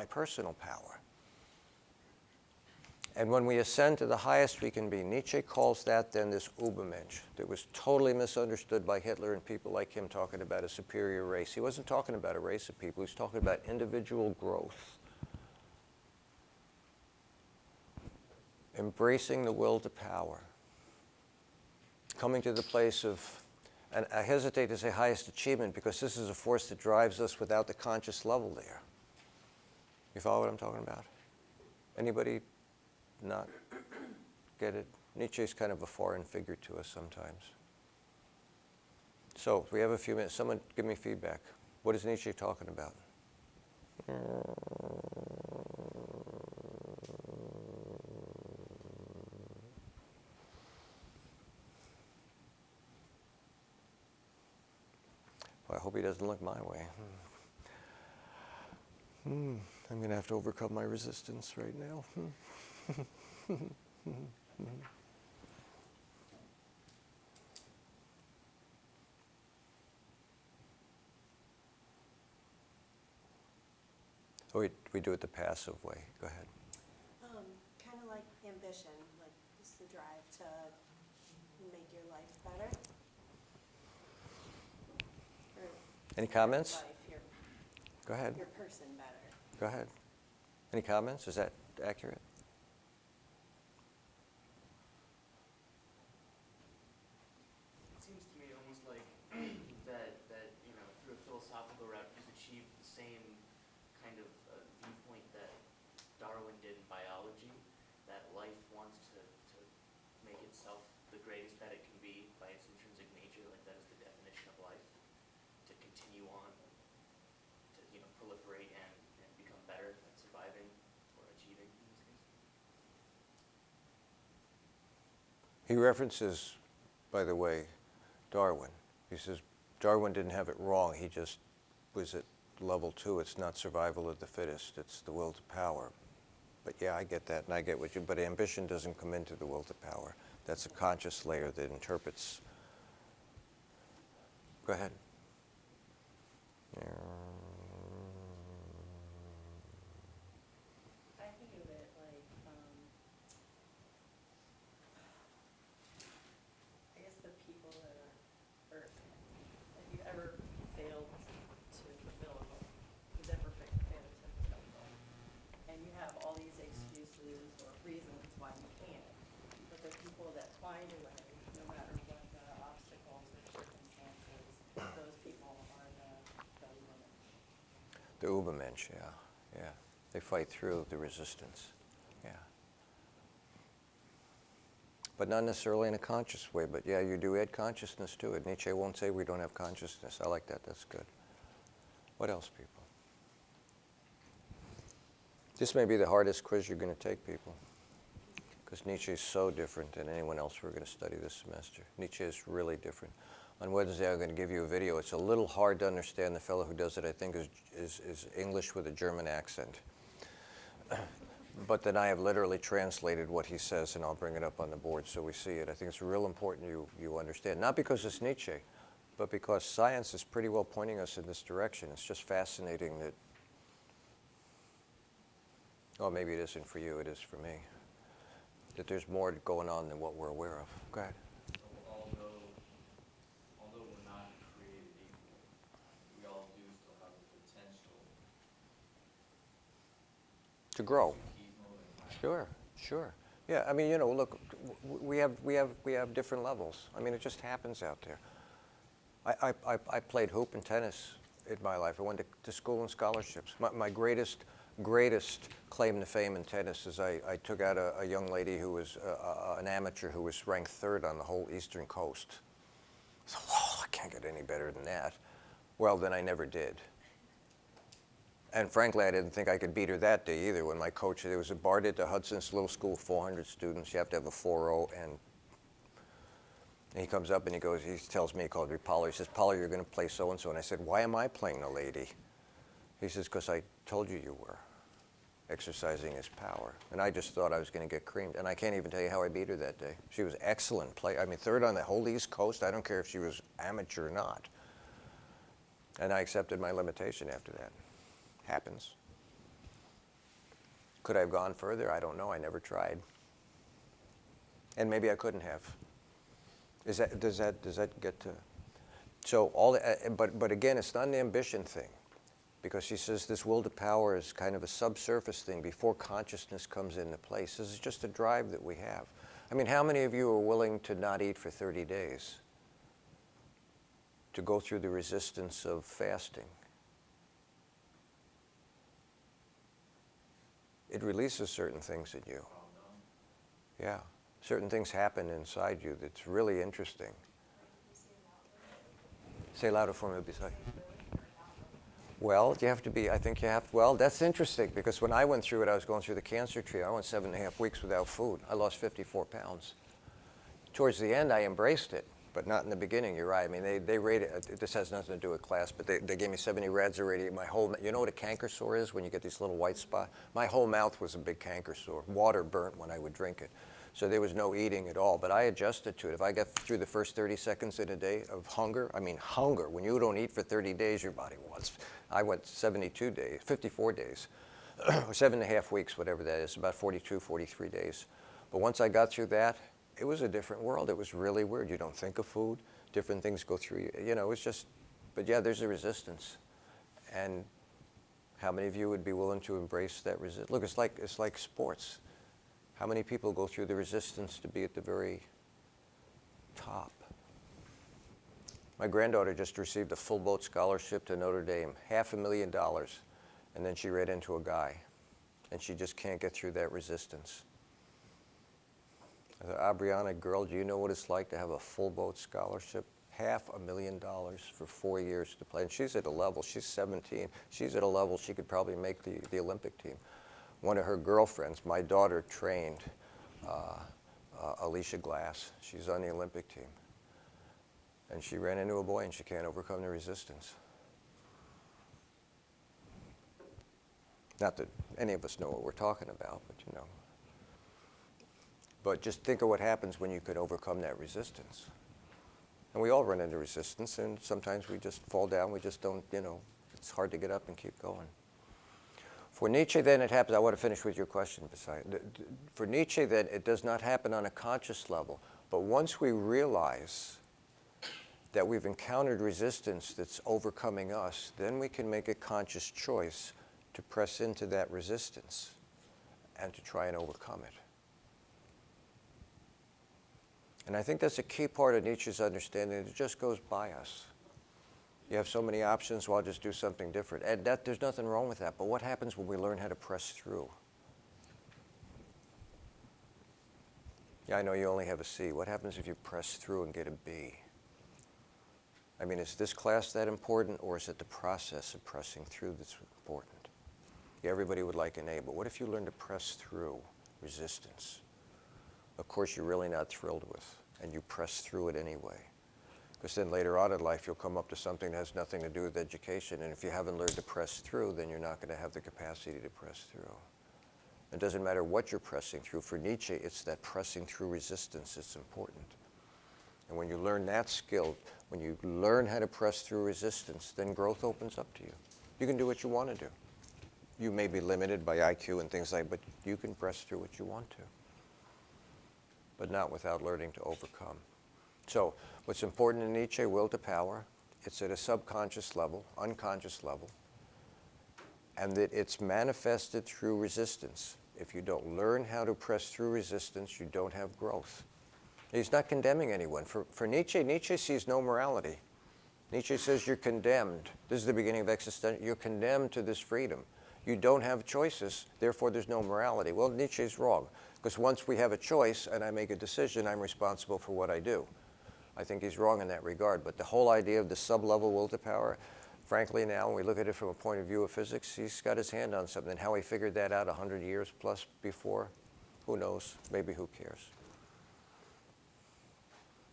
my personal power. And when we ascend to the highest we can be, Nietzsche calls that then this Übermensch that was totally misunderstood by Hitler and people like him talking about a superior race. He wasn't talking about a race of people. He was talking about individual growth. Embracing the will to power. Coming to the place of, and I hesitate to say highest achievement because this is a force that drives us without the conscious level there. You follow what I'm talking about? Anybody not get it? Nietzsche's kind of a foreign figure to us sometimes. So we have a few minutes. Someone give me feedback. What is Nietzsche talking about? Well, I hope he doesn't look my way. I'm going to have to overcome my resistance right now. We do it the passive way. Go ahead. Kind of like ambition, like it's the drive to make your life better. Or Any comments? life, Go ahead. your person better. Go ahead. Any comments? Is that accurate? It seems to me almost like that you know, through a philosophical route, he's achieved the same kind of viewpoint that Darwin did in biology, that life wants to make itself the greatest that it can be by its intrinsic nature, like that is the definition of life, to continue on, to, you know, proliferate and become better at surviving or achieving in this case. He references, by the way, Darwin. He says Darwin didn't have it wrong. He just was at level 2. It's not survival of the fittest. It's the will to power. But yeah, I get that, and I get what you, but ambition doesn't come into the will to power. That's a conscious layer that interprets. Go ahead. I think of it like, I guess the people that are, or if you ever failed to fulfill a goal, you've ever failed to fulfill a goal, and you have all these excuses or reasons why you can't, but the people that find a way, no matter what the obstacles or circumstances, those people are the women. The Übermensch, yeah, yeah. They fight through the resistance, yeah. But not necessarily in a conscious way, but yeah, you do add consciousness to it. Nietzsche won't say we don't have consciousness. I like that, that's good. What else, people? This may be the hardest quiz you're going to take, people, because Nietzsche is so different than anyone else we're going to study this semester. Nietzsche is really different. On Wednesday, I'm going to give you a video. It's a little hard to understand. The fellow who does it, I think, is English with a German accent. But then I have literally translated what he says, and I'll bring it up on the board so we see it. I think it's real important you understand. Not because it's Nietzsche, but because science is pretty well pointing us in this direction. It's just fascinating that, oh, maybe it isn't for you, it is for me, that there's more going on than what we're aware of. Go ahead. Although we're not created equal, we all do still have the potential To grow. to keep moving. Sure, sure. Yeah, I mean, you know, look, we have different levels. I mean, it just happens out there. I played hoop and tennis in my life. I went to school and scholarships. My greatest claim to fame in tennis is I took out a young lady who was an amateur who was ranked 3rd on the whole Eastern Coast. So, whoa, I can't get any better than that. Well, then I never did. And frankly, I didn't think I could beat her that day either. When my coach, there was a bar at Hudson's little school, 400 students. You have to have a 4.0, and he comes up and he tells me, he called me Paulo. He says, Paulo, you're going to play so-and-so. And I said, why am I playing the lady? He says, because I told you you were exercising his power. And I just thought I was going to get creamed. And I can't even tell you how I beat her that day. She was excellent play. I mean, 3rd on the whole East Coast. I don't care if she was amateur or not. And I accepted my limitation after that. Happens. Could I have gone further? I don't know. I never tried. And maybe I couldn't have. Does that get to? So but again, it's not an ambition thing, because she says this will to power is kind of a subsurface thing before consciousness comes into place. This is just a drive that we have. I mean, how many of you are willing to not eat for 30 days? To go through the resistance of fasting? It releases certain things in you. Yeah. Certain things happen inside you that's really interesting. Say louder for me, beside. Well, you have to be, I think you have, well, that's interesting, because when I went through it, I was going through the cancer tree. I went 7.5 weeks without food. I lost 54 pounds. Towards the end, I embraced it, but not in the beginning. You're right. I mean, they rated, this has nothing to do with class, but they gave me 70 rads of radiation. My whole, you know what a canker sore is when you get these little white spots? My whole mouth was a big canker sore. Water burnt when I would drink it. So there was no eating at all, but I adjusted to it. If I got through the first 30 seconds in a day of hunger, I mean hunger, when you don't eat for 30 days, your body wants. I went 72 days, 54 days, or 7.5 weeks, whatever that is, about 42, 43 days. But once I got through that, it was a different world. It was really weird. You don't think of food. Different things go through you. You know, it's just, but yeah, there's a resistance. And how many of you would be willing to embrace that resistance? Look, it's like sports. How many people go through the resistance to be at the very top? My granddaughter just received a full boat scholarship to Notre Dame, $500,000, and then she ran into a guy, and she just can't get through that resistance. I said, Brianna, girl, do you know what it's like to have a full boat scholarship? $500,000 for 4 years to play. And she's at a level, she's 17, she's at a level she could probably make the Olympic team. One of her girlfriends, my daughter, trained Alicia Glass. She's on the Olympic team. And she ran into a boy and she can't overcome the resistance. Not that any of us know what we're talking about, but you know. But just think of what happens when you could overcome that resistance. And we all run into resistance, and sometimes we just fall down, we just don't, you know, it's hard to get up and keep going. For Nietzsche, then, it happens, I want to finish with your question, beside. For Nietzsche, then, it does not happen on a conscious level. But once we realize that we've encountered resistance that's overcoming us, then we can make a conscious choice to press into that resistance and to try and overcome it. And I think that's a key part of Nietzsche's understanding. It just goes by us. You have so many options, well, I'll just do something different. And there's nothing wrong with that. But what happens when we learn how to press through? Yeah, I know you only have a C. What happens if you press through and get a B? I mean, is this class that important, or is it the process of pressing through that's important? Yeah, everybody would like an A, but what if you learn to press through resistance? Of course, you're really not thrilled with, and you press through it anyway. Because then later on in life, you'll come up to something that has nothing to do with education, and if you haven't learned to press through, then you're not going to have the capacity to press through. It doesn't matter what you're pressing through. For Nietzsche, it's that pressing through resistance that's important. And when you learn that skill, when you learn how to press through resistance, then growth opens up to you. You can do what you want to do. You may be limited by IQ and things like that, but you can press through what you want to. But not without learning to overcome. So what's important in Nietzsche, will to power, it's at a subconscious level, unconscious level, and that it's manifested through resistance. If you don't learn how to press through resistance, you don't have growth. He's not condemning anyone. For Nietzsche, Nietzsche sees no morality. Nietzsche says you're condemned. This is the beginning of existential. You're condemned to this freedom. You don't have choices, therefore there's no morality. Well, Nietzsche's wrong, because once we have a choice and I make a decision, I'm responsible for what I do. I think he's wrong in that regard. But the whole idea of the sub-level will to power, frankly now, when we look at it from a point of view of physics, he's got his hand on something. How he figured that out 100 years plus before, who knows? Maybe who cares?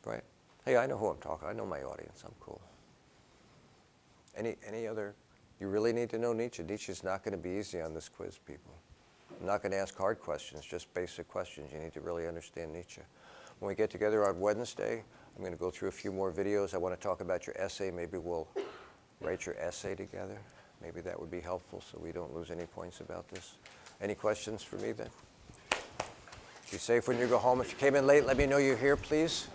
Right? Hey, I know who I'm talking. I know my audience. I'm cool. Any other? You really need to know Nietzsche. Nietzsche's not going to be easy on this quiz, people. I'm not going to ask hard questions, just basic questions. You need to really understand Nietzsche. When we get together on Wednesday, I'm going to go through a few more videos. I want to talk about your essay. Maybe we'll write your essay together. Maybe that would be helpful so we don't lose any points about this. Any questions for me then? Be safe when you go home. If you came in late, let me know you're here, please.